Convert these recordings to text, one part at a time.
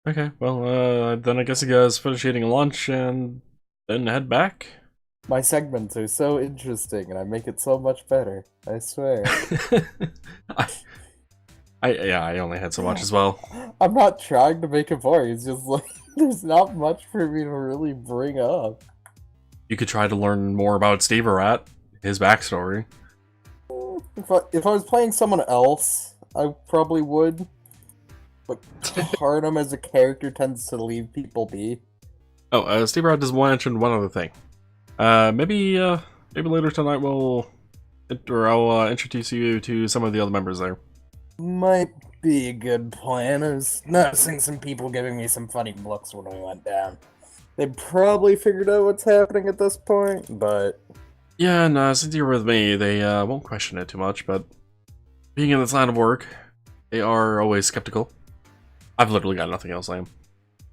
Okay, well, then I guess you guys finish eating lunch and then head back. My segments are so interesting, and I make it so much better. I swear. I, yeah, I only had so much as well. I'm not trying to make it boring. It's just like there's not much for me to really bring up. You could try to learn more about Steve Rat, his backstory. If I was playing someone else, I probably would. But Harnum as a character tends to leave people be. Oh, Steve Rat does mention one other thing. Maybe later tonight I'll introduce you to some of the other members there. Might be a good plan. I was noticing some people giving me some funny looks when we went down. They probably figured out what's happening at this point, but... Yeah, and since you're with me, they won't question it too much, but being in this line of work, they are always skeptical. I've literally got nothing else, I am.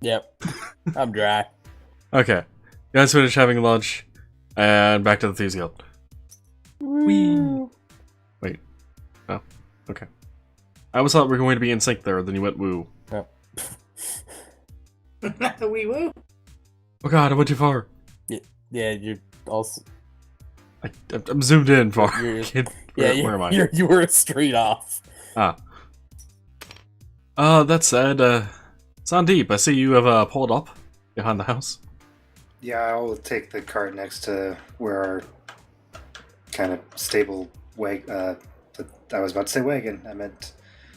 Yep. I'm dry. Okay. You guys finish having lunch, and back to the Thieves Guild. Whee! Wait. Oh, okay. I always thought we were going to be in sync there, then you went woo. Yep. Wee woo. Oh god, I went too far. Yeah, you also... I'm zoomed in far. Where am I? You were straight off. Ah. That said, Saandip, I see you have pulled up behind the house. Yeah, I'll take the cart next to where our kind of stable I was about to say wagon. I meant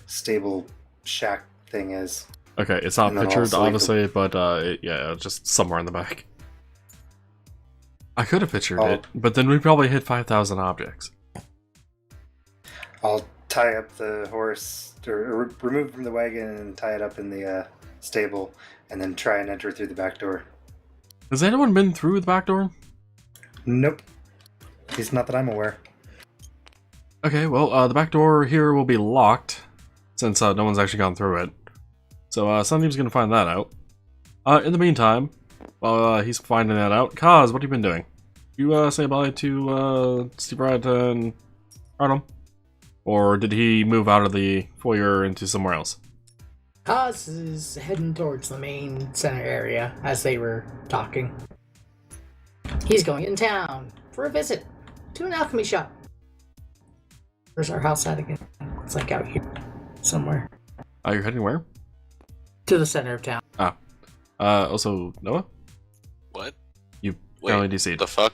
stable shack thing is. Okay, it's not And then pictured, also leave obviously, but yeah, just somewhere in the back. I could have pictured it, but then we probably hit 5,000 objects. I'll tie up the horse, or remove it from the wagon and tie it up in the stable, and then try and enter through the back door. Has anyone been through the back door? Nope. At least not that I'm aware. Okay, well, the back door here will be locked, since no one's actually gone through it. So, Sandeep's gonna find that out. In the meantime, while he's finding that out, Kaz, what have you been doing? You say bye to Steve Rat and Arnhem? Or did he move out of the foyer into somewhere else? Kaz is heading towards the main center area as they were talking. He's going in town for a visit to an alchemy shop. Where's our house at again? It's like out here somewhere. You're heading where? To the center of town. Also, Noah? What? You Wait, finally DC'd. the fuck?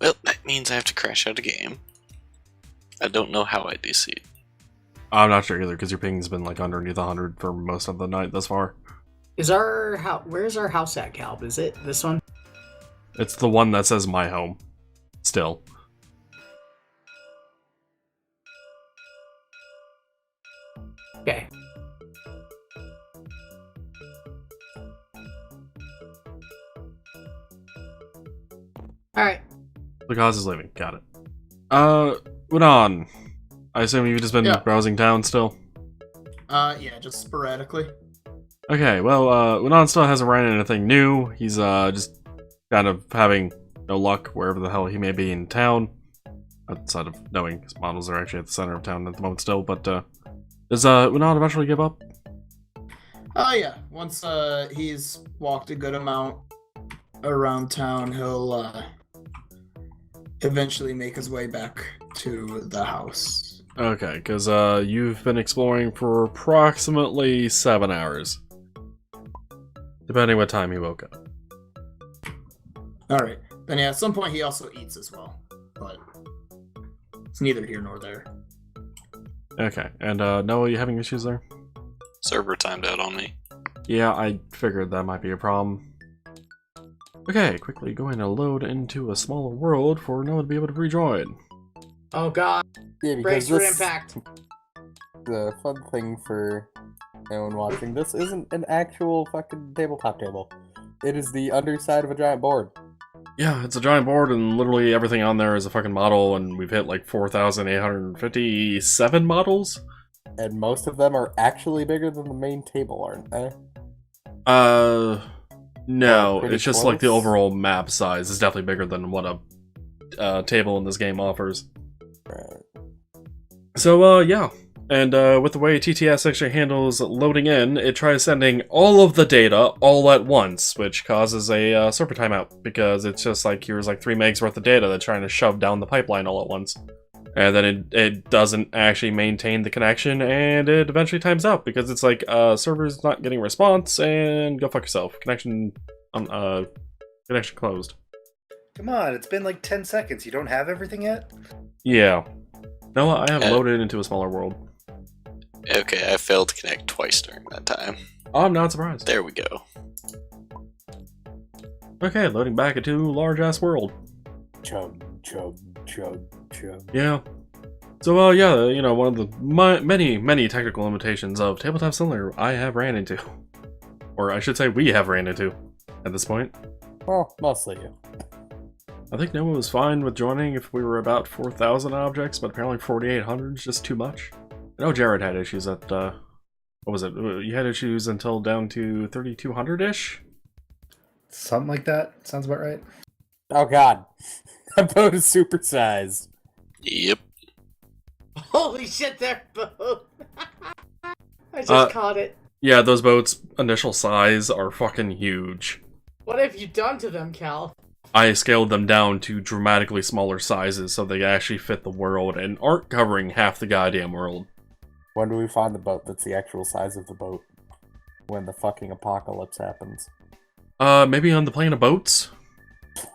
Well, that means I have to crash out a game. I don't know how I DC'd. I'm not sure either, because your ping's been like underneath 100 for most of the night thus far. Is our house? Where's our house at, Calb? Is it this one? It's the one that says my home. Still. Okay. Alright. The cause is leaving. Got it. Unaan. I assume you've just been browsing town still? Yeah, just sporadically. Okay, well, Unaan still hasn't ran into anything new. He's, just kind of having no luck wherever the hell he may be in town. Outside of knowing his models are actually at the center of town at the moment still, but, does, Unaan eventually give up? Oh yeah, once he's walked a good amount around town, he'll eventually make his way back to the house. Okay, because you've been exploring for approximately 7 hours. Depending what time he woke up. Alright, then yeah, at some point he also eats as well, but it's neither here nor there. Okay, and Noah, you having issues there? Server timed out on me. Yeah, I figured that might be a problem. Okay, quickly going to load into a smaller world for Noah to be able to rejoin. Oh god. Yeah, Brace because for impact. the fun thing for anyone watching, this isn't an actual fucking tabletop table. It is the underside of a giant board. Yeah, it's a giant board and literally everything on there is a fucking model, and we've hit like 4,857 models? And most of them are actually bigger than the main table, aren't they? No, Pretty it's just close. like the overall map size is definitely bigger than what a table in this game offers. Right. So, yeah. And with the way TTS actually handles loading in, it tries sending all of the data all at once, which causes a server timeout, because it's just like, here's like 3 megs worth of data that's trying to shove down the pipeline all at once. And then it doesn't actually maintain the connection, and it eventually times out, because it's like, server's not getting response, and go fuck yourself. Connection closed. Come on, it's been like 10 seconds. You don't have everything yet? Yeah. No, I have loaded into a smaller world. Okay, I failed to connect twice during that time. I'm not surprised. There we go. Okay, loading back into large-ass world. Chug, chug, chug, chug. Yeah. So, yeah, you know, one of the many technical limitations of Tabletop Simulator I have ran into. Or I should say we have ran into at this point. Well, mostly you. I think Noah was fine with joining if we were about 4,000 objects, but apparently 4,800 is just too much. I know Jared had issues at, what was it? You had issues until down to 3,200-ish? Something like that. Sounds about right. Oh god. That boat is supersized. Yep. Holy shit, they're both. I just caught it. Yeah, those boats' initial size are fucking huge. What have you done to them, Cal? I scaled them down to dramatically smaller sizes so they actually fit the world and aren't covering half the goddamn world. When do we find the boat that's the actual size of the boat? When the fucking apocalypse happens. Maybe on the plane of boats?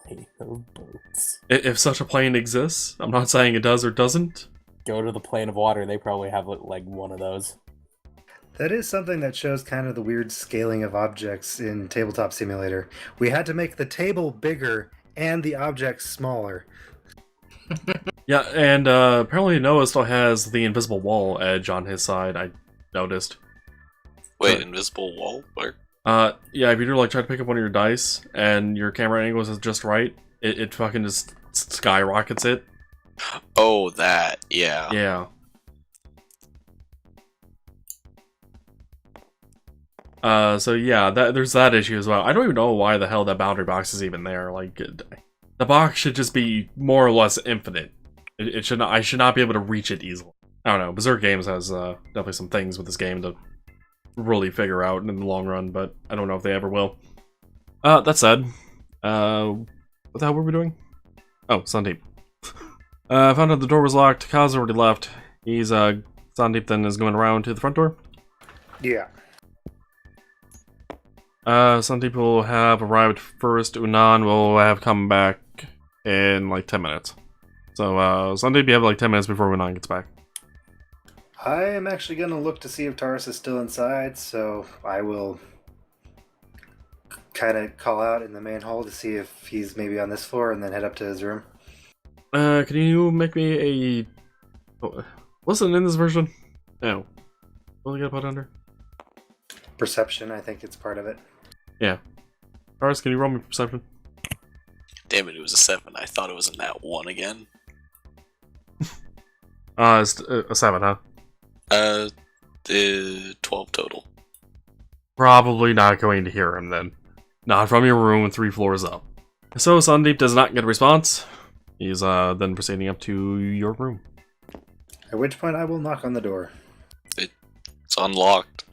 Plane of boats. If such a plane exists. I'm not saying it does or doesn't. Go to the plane of water, they probably have like one of those. That is something that shows kind of the weird scaling of objects in Tabletop Simulator. We had to make the table bigger and the objects smaller. Yeah, and apparently Noah still has the invisible wall edge on his side, I noticed. Wait, invisible wall? Where? Yeah, if you do like try to pick up one of your dice and your camera angle is just right, it fucking just skyrockets it. Oh, that. Yeah. Yeah. So yeah, there's that issue as well. I don't even know why the hell that boundary box is even there. Like, the box should just be more or less infinite. It should not. I should not be able to reach it easily. I don't know. Berserk Games has definitely some things with this game to really figure out in the long run, but I don't know if they ever will. That said, what the hell were we doing? Oh, Saandip. Found out the door was locked. Kaz already left. He's Saandip then is going around to the front door. Yeah. Some people will have arrived first. Unaan will have come back in like 10 minutes. So, Sunday, you have like 10 minutes before Unaan gets back. I am actually going to look to see if Tarus is still inside, so I will kind of call out in the main hall to see if he's maybe on this floor and then head up to his room. Can you make me a... Oh, wasn't in this version? No. What do I gotta put under? Perception, I think it's part of it. Yeah. Tarus, can you roll me perception? Damn it, it was a 7. I thought it was a nat 1 again. It's a 7, huh? 12 total. Probably not going to hear him then. Not from your room 3 floors up. So Saandip does not get a response. He's then proceeding up to your room. At which point I will knock on the door. It's unlocked.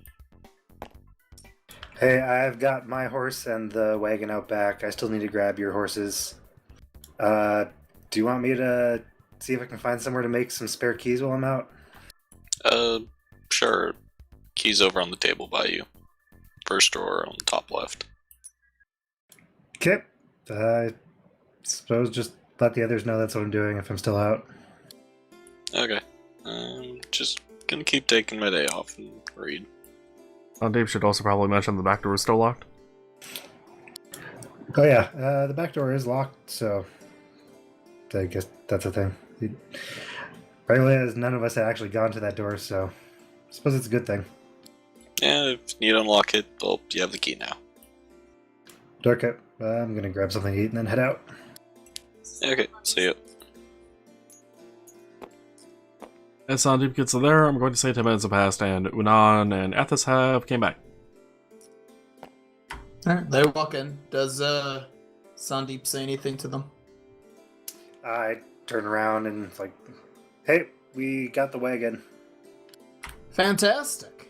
Hey, I've got my horse and the wagon out back. I still need to grab your horses. Do you want me to see if I can find somewhere to make some spare keys while I'm out? Sure. Keys over on the table by you. First drawer on the top left. Okay. I suppose just let the others know that's what I'm doing if I'm still out. Okay. Just gonna keep taking my day off and read. Dave should also probably mention the back door is still locked. Oh yeah, the back door is locked, so I guess that's a thing. Apparently, as none of us had actually gone to that door, so I suppose it's a good thing. Yeah, if you need to unlock it, well, you have the key now. Okay, I'm gonna grab something to eat and then head out. Okay, see ya. As Saandip gets there, I'm going to say 10 minutes have passed, and Unaan and Ethis have came back. Alright, they walk in. Does Saandip say anything to them? I turn around and it's like, hey, we got the wagon. Fantastic.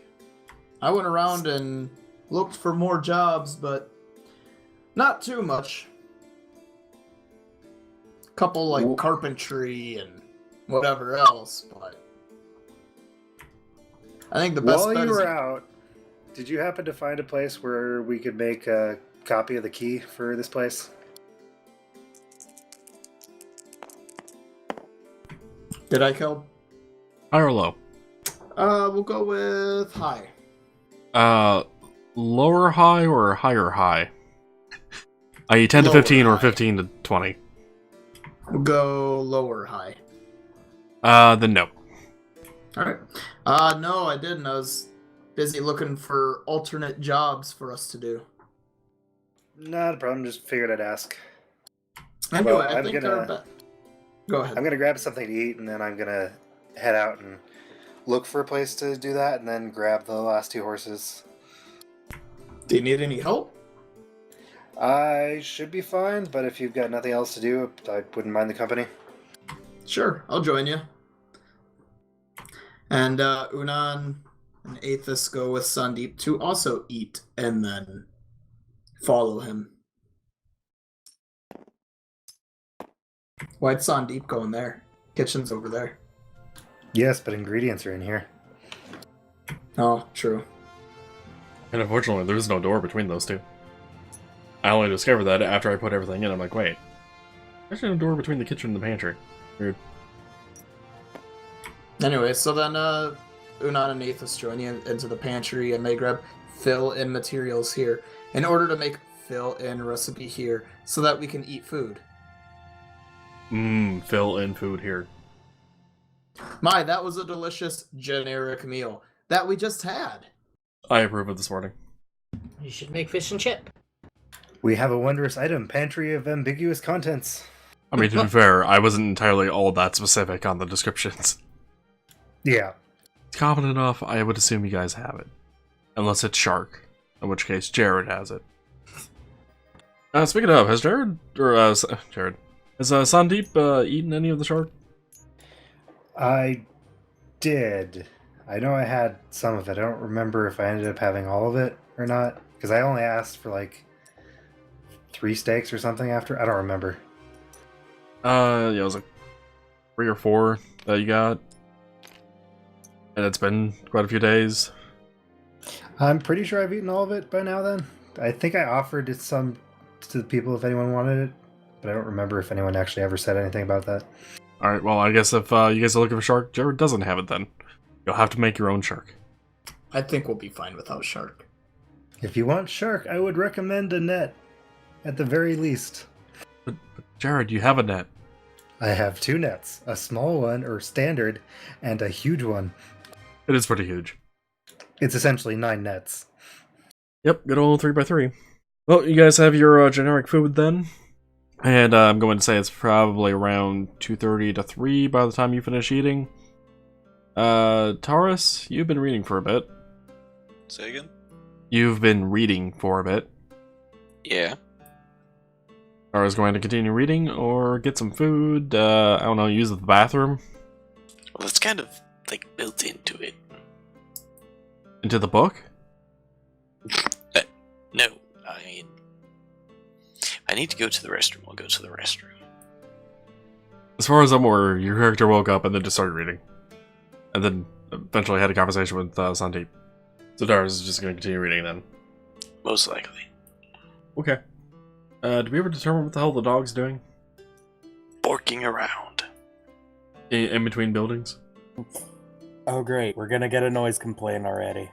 I went around and looked for more jobs, but not too much. Couple like carpentry and whatever else, but I think the best While bet you is were out, did you happen to find a place where we could make a copy of the key for this place? Did I kill? High or low? We'll go with high. Lower high or higher high? I.e. 10 to Lower 15 or high. 15 to 20. We'll go lower high. Then no. Alright. No, I didn't. I was busy looking for alternate jobs for us to do. Not a problem, just figured I'd ask. Anyway, Well, I I'm think gonna- Go ahead. I'm gonna grab something to eat, and then I'm gonna head out and look for a place to do that, and then grab the last 2 horses. Do you need any help? I should be fine, but if you've got nothing else to do, I wouldn't mind the company. Sure, I'll join you. And Unaan and Aethys go with Saandip to also eat and then follow him. Why'd Saandip go in there? Kitchen's over there. Yes, but ingredients are in here. Oh, true. And unfortunately, there is no door between those two. I only discovered that after I put everything in. I'm like, wait. There's no door between the kitchen and the pantry. Weird. Anyway, so then Unaan and Aethys join you into the pantry and they grab fill-in materials here in order to make fill-in recipe here so that we can eat food. Fill in food here. My, that was a delicious generic meal that we just had. I approve of this morning. You should make fish and chip. We have a wondrous item, pantry of ambiguous contents. I mean, to be fair, I wasn't entirely all that specific on the descriptions. Yeah. It's common enough, I would assume you guys have it. Unless it's shark, in which case Jared has it. Speaking of, has Jared has Saandip eaten any of the shark? I did. I know I had some of it. I don't remember if I ended up having all of it or not. Because I only asked for like 3 steaks or something after. I don't remember. Yeah, it was like 3 or 4 that you got. And it's been quite a few days. I'm pretty sure I've eaten all of it by now then. I think I offered it some to the people if anyone wanted it. But I don't remember if anyone actually ever said anything about that. Alright, well, I guess if you guys are looking for shark, Jared doesn't have it then. You'll have to make your own shark. I think we'll be fine without shark. If you want shark, I would recommend a net. At the very least. But Jared, you have a net. I have 2 nets. A small one, or standard, and a huge one. It is pretty huge. It's essentially 9 nets. Yep, good old 3x3. Well, you guys have your generic food then. And I'm going to say it's probably around 2:30 to 3 by the time you finish eating. Tarus, you've been reading for a bit. Say again? You've been reading for a bit. Yeah. Tarus going to continue reading or get some food, I don't know, use the bathroom? Well, it's kind of, like, built into it. Into the book? No, I mean... if I need to go to the restroom, I'll go to the restroom. As far as I'm aware, your character woke up and then just started reading. And then eventually had a conversation with Saandip. So Tarus is just going to continue reading then. Most likely. Okay. Did we ever determine what the hell the dog's doing? Borking around. In between buildings? Oh great, we're gonna get a noise complaint already.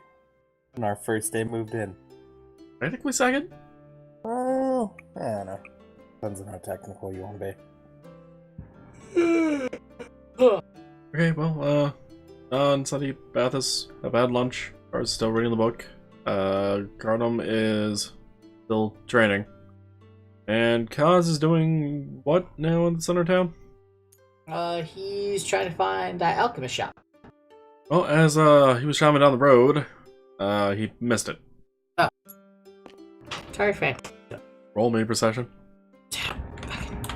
On our first day moved in. Technically second? Oh, I don't know. Depends on how technical you want to be. Okay, well, and Saandip, Bathus have had lunch. Are still reading the book. Cardum is still training. And Kaz is doing what now in the center of town? He's trying to find that alchemist shop. Well, as he was traveling down the road, he missed it. Sorry, fan. Roll me procession.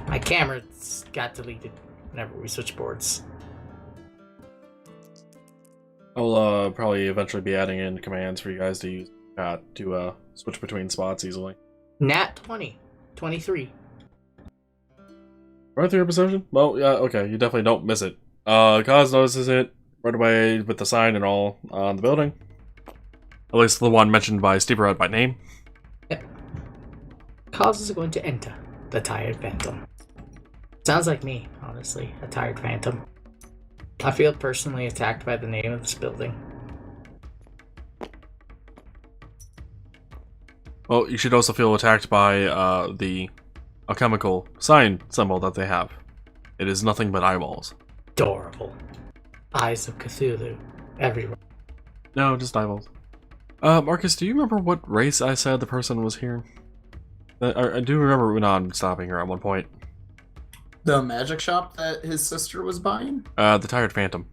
My camera got deleted whenever we switch boards. I'll probably eventually be adding in commands for you guys to use to switch between spots easily. Nat 20. 23. Right through your perception? Well, yeah, okay, you definitely don't miss it. Kaz notices it right away with the sign and all on the building. At least the one mentioned by Steeperhead by name. Yep. Kaz is going to enter the Tired Phantom. Sounds like me, honestly, a Tired Phantom. I feel personally attacked by the name of this building. Well, you should also feel attacked by the alchemical sign symbol that they have. It is nothing but eyeballs. Adorable. Eyes of Cthulhu everywhere. No, just eyeballs. Marcus, do you remember what race I said the person was here? I do remember Unaan stopping here at one point. The magic shop that his sister was buying? The Tired Phantom.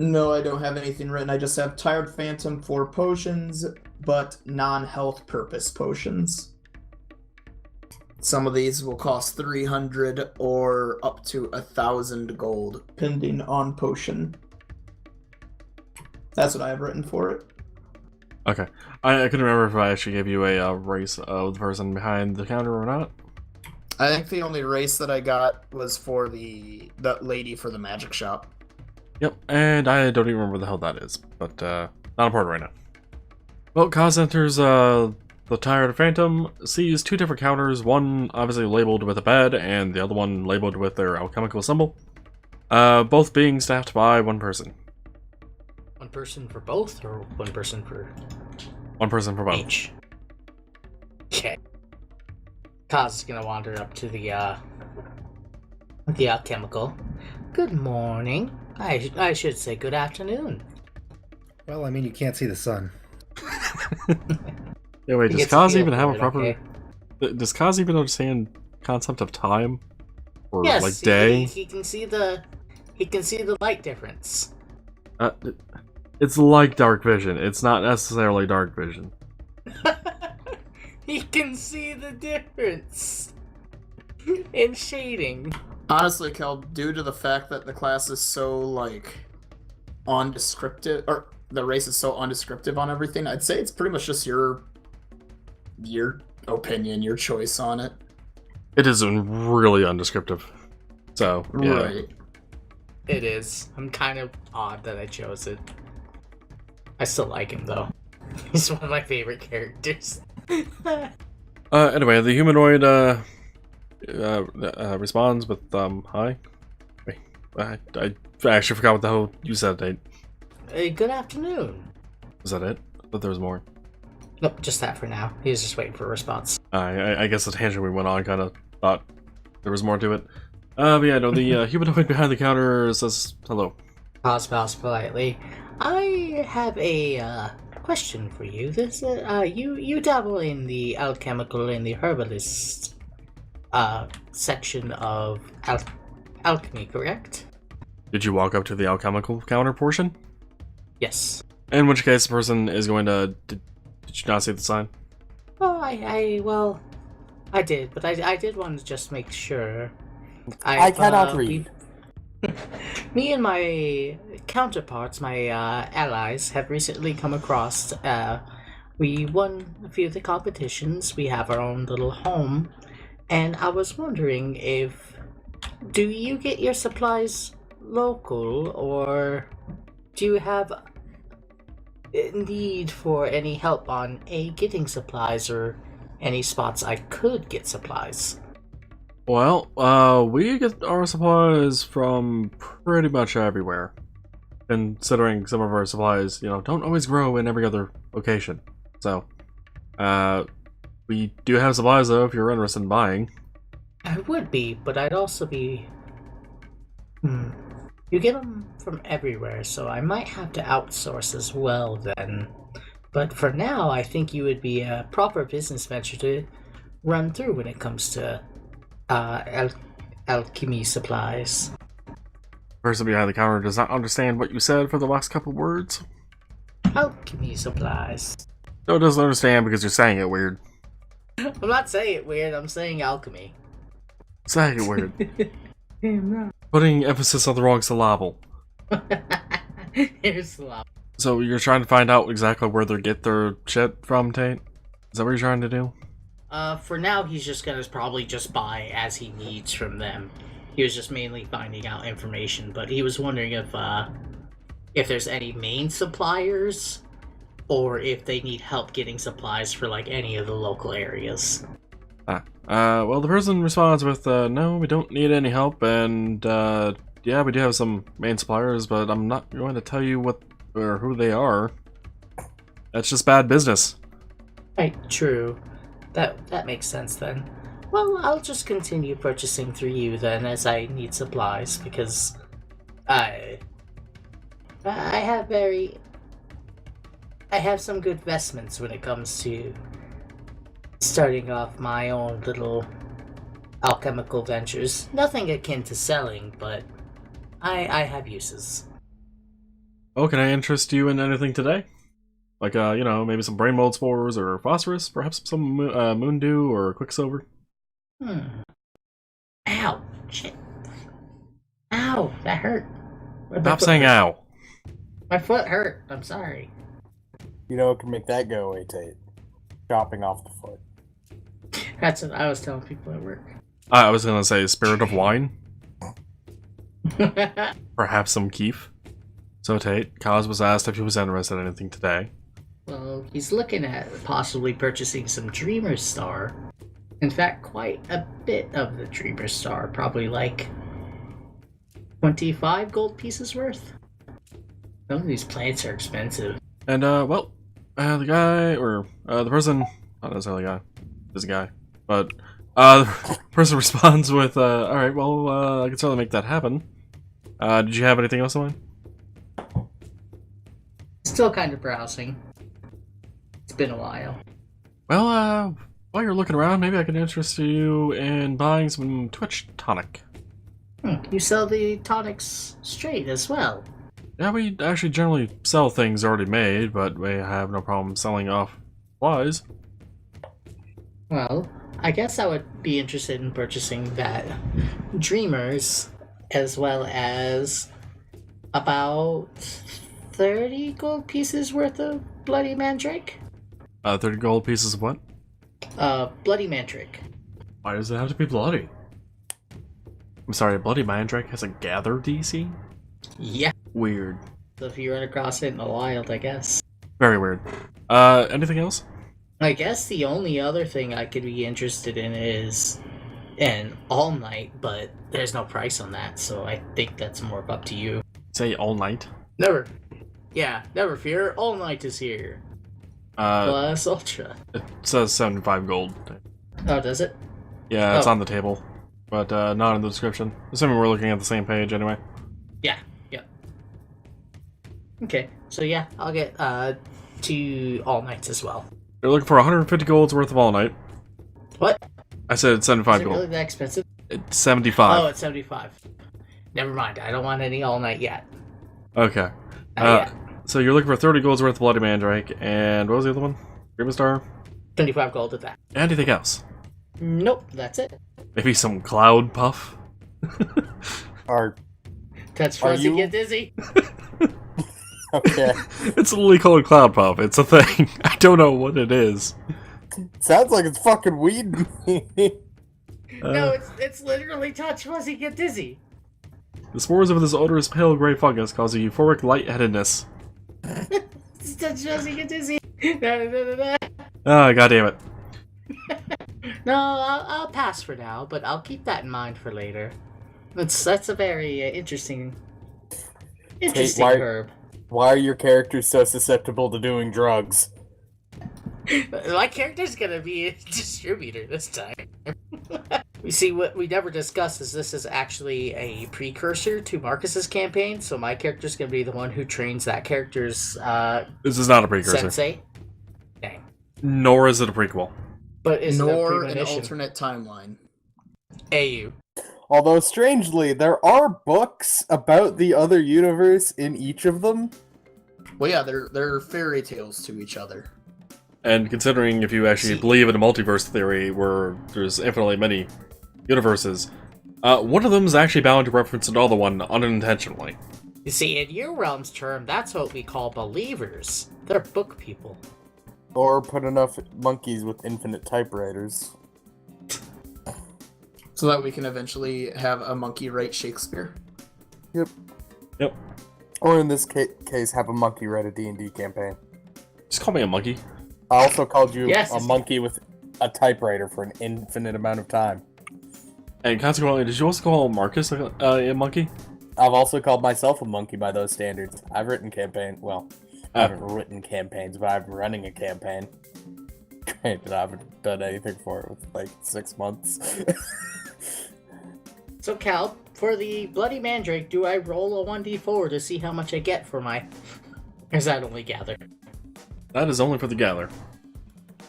No, I don't have anything written. I just have Tired Phantom for potions, but non-health purpose potions. Some of these will cost 300 or up to 1,000 gold, depending on potion. That's what I have written for it. Okay. I couldn't remember if I actually gave you a race of the person behind the counter or not. I think the only race that I got was for the lady for the magic shop. Yep, and I don't even remember what the hell that is, but not important right now. Well, Kaz enters the Tired Phantom, sees two different counters, one obviously labeled with a bed, and the other one labeled with their alchemical symbol. Both being staffed by one person. One person for both, or one person for One person for both. each? Okay. Kaz is gonna wander up to the alchemical. Good morning. I should say good afternoon. Well, I mean, you can't see the sun. Yeah, wait, He does gets a Kaz feel even have for a it, proper... okay? Does Kaz even understand concept of time? Or, Yes, like, day? he can see the light difference. It's like dark vision. It's not necessarily dark vision. He can see the difference in shading. Honestly, Kel, due to the fact that the class is so, like, undescriptive, or the race is so undescriptive on everything, I'd say it's pretty much just your opinion, your choice on it. It is really undescriptive. So, yeah. Right. It is. I'm kind of odd that I chose it. I still like him, though. He's one of my favorite characters. Anyway, the humanoid responds with hi. Wait, I actually forgot what the hell you said, Nate. Good afternoon. Was that it? I thought there was more. Nope, just that for now. He's just waiting for a response. I guess the tangent we went on kind of thought there was more to it. But yeah, no, the humanoid behind the counter says hello. Pause politely. I have a question for you. This you dabble in the alchemical and the herbalist section of alchemy, correct? Did you walk up to the alchemical counter portion? Yes. In which case, the person is going to... Did you not see the sign? Oh, I did, but I did want to just make sure. I cannot read. Me and my counterparts, my allies, have recently come across. We won a few of the competitions. We have our own little home, and I was wondering do you get your supplies local, or do you have need for any help on getting supplies, or any spots I could get supplies? Well, we get our supplies from pretty much everywhere. Considering some of our supplies, don't always grow in every other location. So, we do have supplies though if you're interested in buying. I would be, but I'd also be... You get them from everywhere, so I might have to outsource as well then. But for now, I think you would be a proper business venture to run through when it comes to alchemy supplies. The person behind the counter does not understand what you said for the last couple words. Alchemy supplies. No, it doesn't understand because you're saying it weird. I'm not saying it weird, I'm saying alchemy. Exactly weird. I'm not. Putting emphasis on the wrong syllable. Here's the lava. So you're trying to find out exactly where they get their shit from, Tate? Is that what you're trying to do? For now, he's just gonna probably just buy as he needs from them. He was just mainly finding out information, but he was wondering if there's any main suppliers, or if they need help getting supplies for like any of the local areas. Well, the person responds with, no, we don't need any help, and, yeah, we do have some main suppliers, but I'm not going to tell you what or who they are. That's just bad business. Right, true. That makes sense then. Well, I'll just continue purchasing through you then as I need supplies, because I have some good vestments when it comes to starting off my own little alchemical ventures. Nothing akin to selling, but I have uses. Oh, can I interest you in anything today? Like, you know, maybe some brain mold spores or phosphorus, perhaps some moon dew or quicksilver? Ow! Shit. Ow! That hurt. Stop saying ow. My foot hurt. I'm sorry. You know what can make that go away, Tate? Chopping off the foot. That's what I was telling people at work. I was gonna say spirit of wine. Perhaps some keef. So Tate, Kaz was asked if he was interested in anything today. Well, he's looking at possibly purchasing some Dreamer's Star. In fact, quite a bit of the Dreamer's Star. Probably like 25 gold pieces worth. Some of these plants are expensive. And, well, the guy, or, the person, not necessarily a guy, is a guy, but, the person responds with, alright, well, I can certainly make that happen. Did you have anything else in mind? Still kind of browsing. It's been a while. Well, while you're looking around, maybe I can interest you in buying some Twitch tonic. You sell the tonics straight as well. Yeah, we actually generally sell things already made, but we have no problem selling off supplies. Well, I guess I would be interested in purchasing that Dreamers, as well as about 30 gold pieces worth of Bloody Mandrake. 30 gold pieces of what? Bloody Mandrake. Why does it have to be bloody? I'm sorry, Bloody Mandrake has a gather DC? Yeah. Weird. So if you run across it in the wild, I guess. Very weird. Anything else? I guess the only other thing I could be interested in is an all night, but there's no price on that, so I think that's more up to you. Say all night? Never. Yeah, never fear. All night is here. Plus Ultra. It says 75 gold. Oh, does it? Yeah, it's Oh. on the table, but not in the description. Assuming we're looking at the same page anyway. Yeah. Okay, so yeah, I'll get 2 all nights as well. You're looking for 150 golds worth of all night. What? I said 75 Is it gold. really that expensive? It's 75. Oh, it's 75. Never mind, I don't want any all night yet. Okay. Not yet. So you're looking for 30 golds worth of Bloody Mandrake, and what was the other one? Greavis Star? 25 gold at that. Anything else? Nope, that's it. Maybe some Cloud Puff? Are Touch Are fuzzy, you- get dizzy. okay. It's literally called Cloud Puff. It's a thing. I don't know what it is. Sounds like it's fucking weed. No, it's literally touch fuzzy, get dizzy. The spores of this odorous pale gray fungus cause a euphoric lightheadedness. It's touch fuzzy, get dizzy. No. Ah, goddammit. No, I'll pass for now, but I'll keep that in mind for later. That's a very interesting why- herb. Why are your characters so susceptible to doing drugs? My character's gonna be a distributor this time. We see what we never discussed is this is actually a precursor to Marcus's campaign, so my character's gonna be the one who trains that character's This is not a precursor. sensei. Dang. Nor is it a prequel. But is it a Nor an premonition? alternate timeline. AU. Although, strangely, there are books about the other universe in each of them. Well, yeah, they're fairy tales to each other. And considering if you actually believe in a multiverse theory where there's infinitely many universes, One of them is actually bound to reference another one unintentionally. You see, in your realm's term, that's what we call believers. They're book people. Or put enough monkeys with infinite typewriters. So that we can eventually have a monkey write Shakespeare. Yep. Or in this case, have a monkey write a D&D campaign. Just call me a monkey. I also called you Yes. a monkey with a typewriter for an infinite amount of time. And consequently, did you also call Marcus a monkey? I've also called myself a monkey by those standards. I've written I haven't written campaigns, but I'm running a campaign. Granted, I haven't done anything for it with like 6 months. So, Cal, for the Bloody Mandrake, do I roll a 1d4 to see how much I get for my... Or is that only gather? That is only for the gather.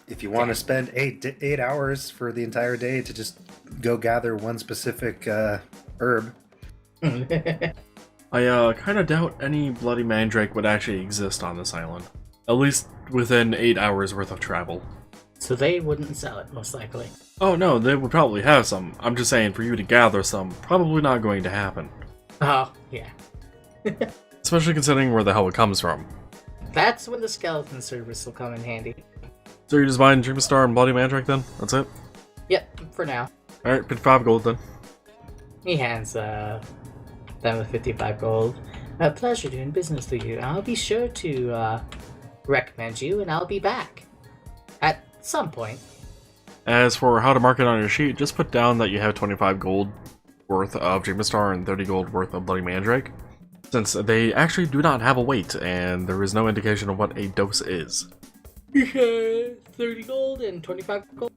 If you want to spend 8 hours for the entire day to just go gather one specific herb, I kind of doubt any Bloody Mandrake would actually exist on this island. At least within 8 hours worth of travel. So they wouldn't sell it, most likely. Oh no, they would probably have some. I'm just saying, for you to gather some, probably not going to happen. Oh, yeah. Especially considering where the hell it comes from. That's when the skeleton service will come in handy. So you're just buying Dream Star and Bloody Mandrake then? That's it? Yep, for now. Alright, 55 gold then. He hands them the 55 gold. A pleasure doing business with you. I'll be sure to recommend you, and I'll be back. At some point. As for how to mark it on your sheet, just put down that you have 25 gold worth of Dream Star and 30 gold worth of Bloody Mandrake, since they actually do not have a weight, and there is no indication of what a dose is. 30 gold and 25 gold?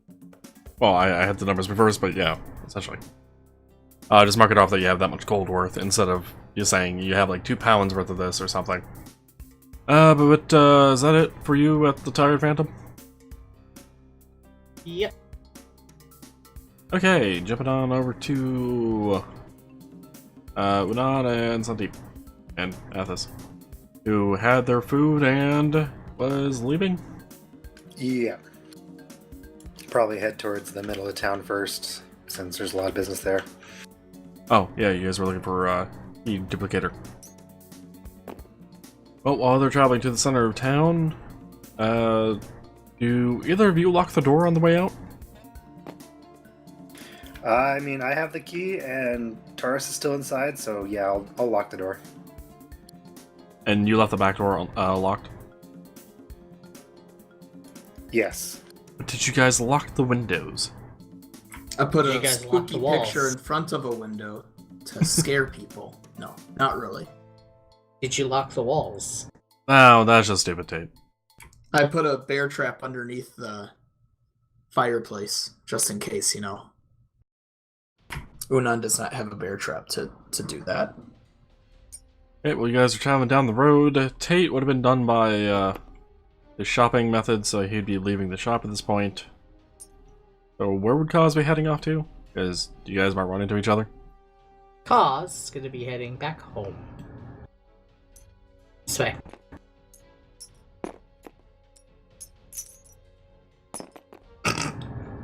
Well, I had the numbers reversed, but yeah, essentially. Just mark it off that you have that much gold worth, instead of you saying you have like 2 pounds worth of this or something. But is that it for you at the Tired Phantom? Yep. Okay, jumping on over to Unaan and Saandip and Athos, who had their food and was leaving. yeah. Probably head towards the middle of town first, since there's a lot of business there. Oh, yeah, you guys were looking for the duplicator. Well, while they're traveling to the center of town, do either of you lock the door on the way out? I mean, I have the key, and Tarus is still inside, so yeah, I'll lock the door. And you left the back door locked? Yes. But did you guys lock the windows? I put You a guys locked the spooky walls. picture in front of a window to scare people. No, not really. Did you lock the walls? Oh, that's just stupid, Tate. I put a bear trap underneath the fireplace, just in case, you know. Unaan does not have a bear trap to do that. Okay, well, you guys are traveling down the road. Tate would have been done by the shopping method, so he'd be leaving the shop at this point. So where would Kaz be heading off to? Because you guys might run into each other. Kaz is going to be heading back home. This way.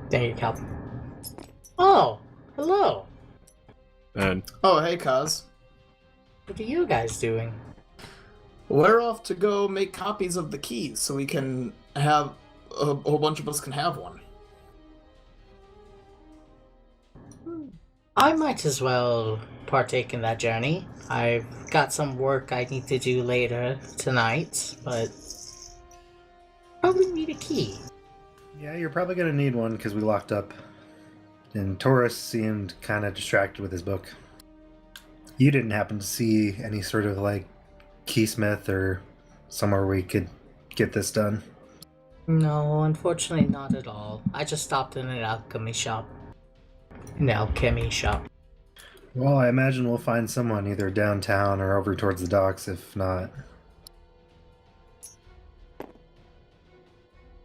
There you go. Oh, hello. And Oh, hey, Kaz. What are you guys doing? We're off to go make copies of the keys so we can have a whole bunch of us can have one. I might as well partake in that journey. I've got some work I need to do later tonight, but probably need a key. Yeah, you're probably gonna need one because we locked up. And Taurus seemed kind of distracted with his book. You didn't happen to see any sort of like keysmith or somewhere we could get this done? No, unfortunately not at all. I just stopped in an alchemy shop. Well, I imagine we'll find someone either downtown or over towards the docks, if not.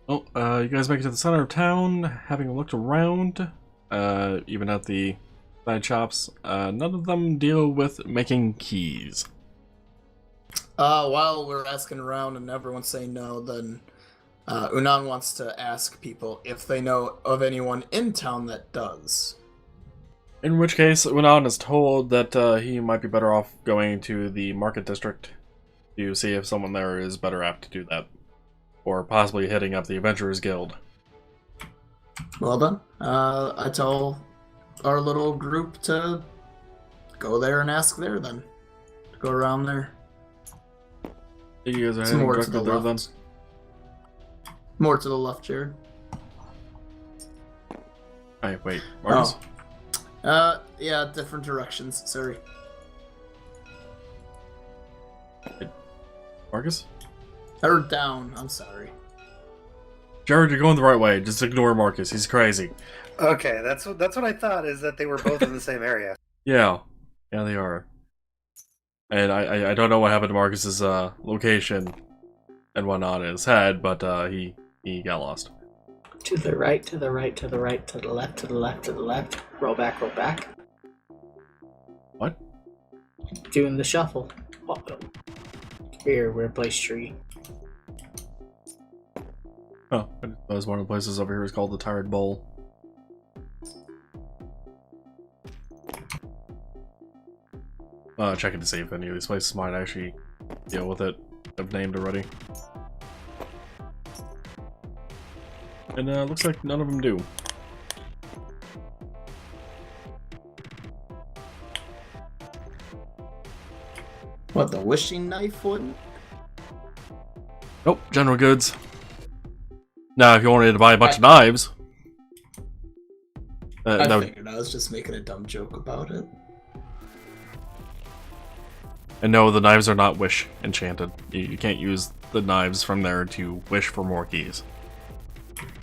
well, you guys make it to the center of town, having looked around, even at the side shops. None of them deal with making keys. While we're asking around and everyone's saying no, then Unaan wants to ask people if they know of anyone in town that does. In which case, Unaan is told that he might be better off going to the market district to see if someone there is better apt to do that. Or possibly hitting up the Adventurers Guild. Well done. I tell our little group to go there and ask there then. Go around there. You guys are It's heading more to the directly there left. More to the left, Jared. then? Wait, Marcus? Yeah, different directions. Sorry. Marcus? Or down. I'm sorry. Jared, you're going the right way. Just ignore Marcus. He's crazy. Okay, that's what I thought, is that they were both in the same area. Yeah. Yeah, they are. And I don't know what happened to Marcus's location and whatnot in his head, but he got lost. To the right, to the right, to the right, to the left, to the left, to the left. Roll back, roll back. What? Doing the shuffle. Oh, oh. Here, we're place tree. Oh, that was one of the places over here is called the Tired Bowl. Checking to see if any of these places might actually deal with it. I've named already. And looks like none of them do. What, the wishing knife wouldn't? Nope, general goods. Now, if you wanted to buy a bunch of knives, I that would, figured I was just making a dumb joke about it. and no, the knives are not wish enchanted. You can't use the knives from there to wish for more keys.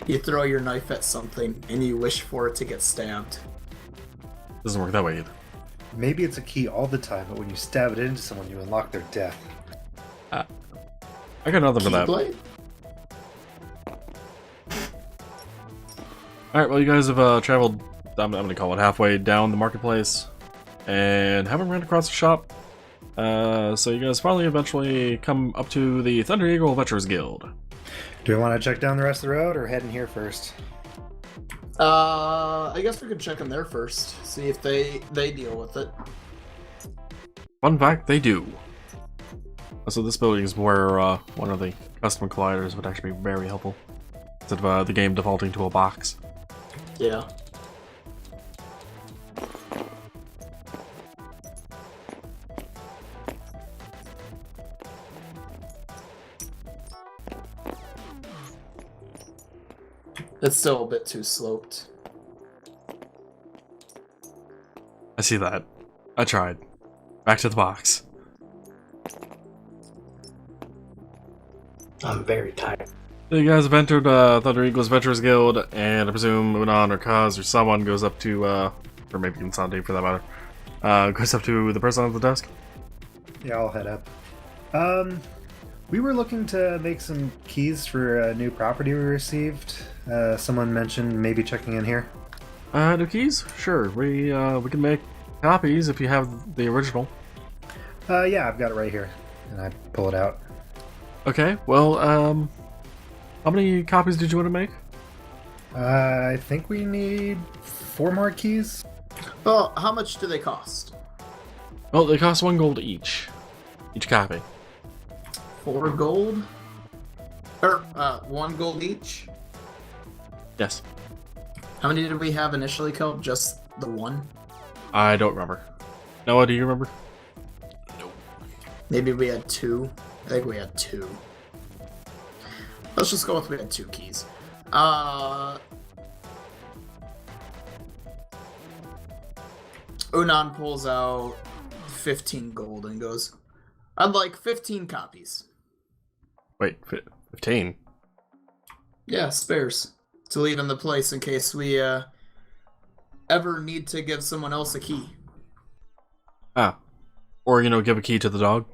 You throw your knife at something and you wish for it to get stabbed. Doesn't work that way either. Maybe it's a key all the time, but when you stab it into someone, you unlock their death. I got nothing for that. Keyblade? Alright, well, you guys have traveled, I'm gonna call it halfway down the marketplace, and haven't ran across the shop. So you guys finally eventually come up to the Thunder Eagle Adventurers Guild. Do we want to check down the rest of the road, or head in here first? I guess we could check them there first. See if they deal with it. Fun fact, they do. So this building is where one of the custom colliders would actually be very helpful. Instead of the game defaulting to a box. Yeah. It's still a bit too sloped. I see that. I tried. Back to the box. I'm very tired. So you guys have entered Thunder Eagle's Adventurers Guild, and I presume Unaan or Kaz or someone goes up to, or maybe even Saandip for that matter, goes up to the person at the desk. Yeah, I'll head up. We were looking to make some keys for a new property we received. Someone mentioned maybe checking in here. New keys? Sure. We can make copies if you have the original. Yeah, I've got it right here. And I pull it out. Okay, well, how many copies did you want to make? I think we need 4 more keys. Well, how much do they cost? Well, they cost 1 gold each. Each copy. 4 gold? Or, 1 gold each? Yes. How many did we have initially, Kel? Just the 1? I don't remember. Noah, do you remember? Maybe we had 2. I think we had 2. Let's just go with we had 2 keys. Unaan pulls out 15 gold and goes, I'd like 15 copies. Wait, 15? Yeah, spares. To leave in the place in case we ever need to give someone else a key. Ah. Or, give a key to the dog?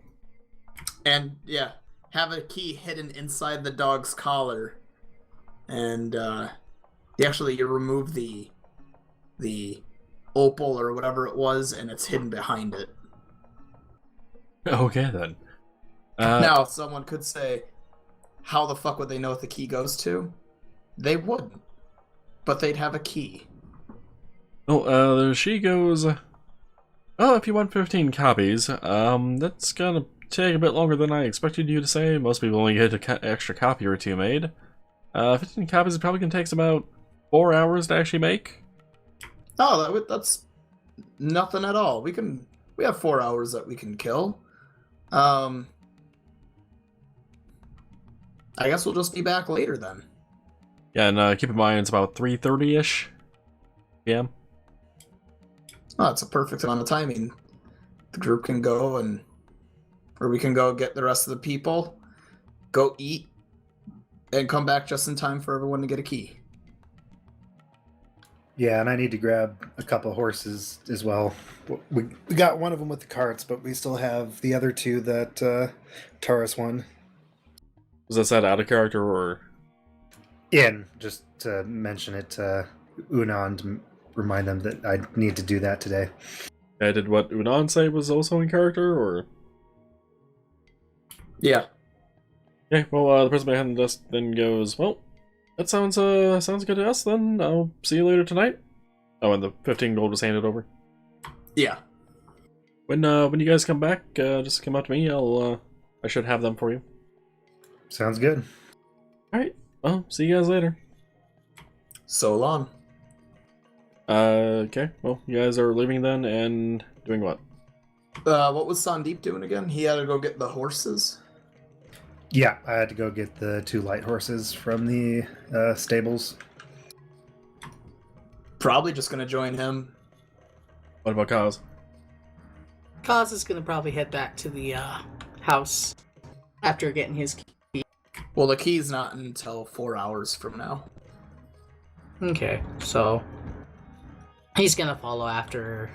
And, yeah, have a key hidden inside the dog's collar. And, you remove the opal or whatever it was, and it's hidden behind it. Okay, then. Now, someone could say, how the fuck would they know what the key goes to? They wouldn't. But they'd have a key. Well, she goes, oh, if you want 15 copies, that's gonna take a bit longer than I expected you to say. Most people only get an extra copy or two made. 15 copies is probably gonna take about 4 hours to actually make. Oh, that's nothing at all. We have 4 hours that we can kill. I guess we'll just be back later then. Yeah, and keep in mind it's about 3:30ish p.m. Oh, that's a perfect amount of timing. The group can go or we can go get the rest of the people, go eat, and come back just in time for everyone to get a key. Yeah, and I need to grab a couple horses as well. We got one of them with the carts, but we still have the other two that Tarus won. Was that said out of character or? Yeah, and just to mention it to Unaan to remind them that I need to do that today. Yeah, did what Unaan say was also in character, or? Yeah. Okay, well, the person behind the desk then goes, well, that sounds good to us, then. I'll see you later tonight. Oh, and the 15 gold was handed over. Yeah. When you guys come back, just come out to me. I should have them for you. Sounds good. Alright, well, see you guys later. So long. Okay, well, you guys are leaving then, and doing what? What was Saandip doing again? He had to go get the horses? Yeah, I had to go get the 2 light horses from the stables. Probably just gonna join him. What about Kaz? Kaz is gonna probably head back to the house after getting his key. Well, the key's not until 4 hours from now. Okay, so he's gonna follow after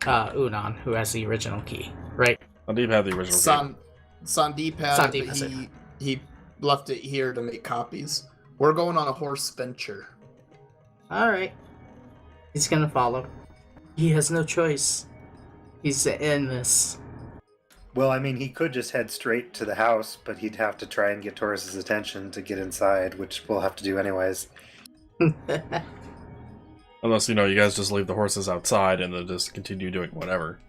Unaan, who has the original key, right? Saandip had the original key. Saandip had Saandip it, has but it. he left it here to make copies. We're going on a horse venture. Alright. He's gonna follow. He has no choice. He's in this. Well, I mean, he could just head straight to the house, but he'd have to try and get Taurus's attention to get inside, which we'll have to do anyways. Unless, you guys just leave the horses outside and then just continue doing whatever.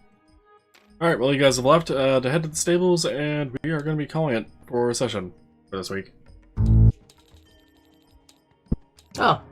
Alright, well, you guys have left to head to the stables, and we are going to be calling it for a session for this week. Oh,